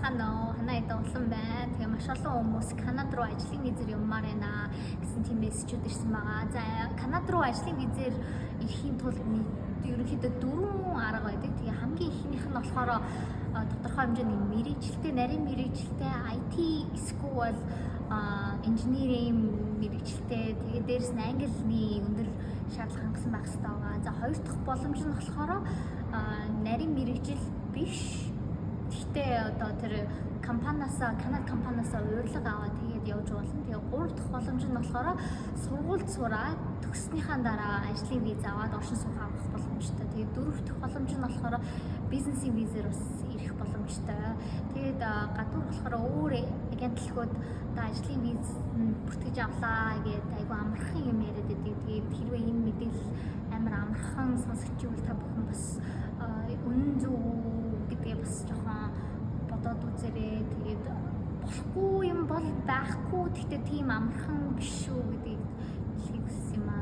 байцгаана уу? Ханаа эдэ улан байна. Тэгээ маш олон хүмүүс Канад руу ажлын визээр явмаар байна гэсэн тийм мессежүүд ирсэн байгаа. За Канад руу ажлын визээр ирэхийн тулд ерөнхийдөө 4 арга байдаг. Тэгээ хамгийн ихнийх нь болохоор тодорхой хэмжээний мэрэгчлэлтэй, нарийн мэрэгчлэлтэй, IT эсвэл инженерийн мэрэгчлэлтэй, тэгээ дээрэс нь англи хэлний өндөр шаардлага хангасан байх хэрэгтэй байгаа. За хоёр дахь боломж нь болохоор нарийн мэрэгжил биш. Гэхдээ одоо тэр Канад компаниасаа урилга аваад тэгээд явж болно. Тэгээ гурав дахь боломж нь болохоор сургуульд сураад төгснөхийн дараа ажлын виз аваад оршин суух авах боломжтой. Тэгээд дөрөв дахь боломж нь болохоор бизнесийн визээр бас ирэх боломжтой. Тэгээд гадуур болохоор өөр агентлагууд одоо ажлын виз бүртгэж авлаа гэдэг айгу амархан юм яриад байдаг. Тэгээд хэрвээ энэ мэдээлэл амар амархан сонсогч ивэл та бүхэн бас үнэн зөв гэдгээ бас жоохон бодоод үзээрэй. Тэгээд болохгүй юм бол байхгүй. Гэхдээ тийм амархан биш шүү гэдгийг хэлхийг хүссэн юм аа.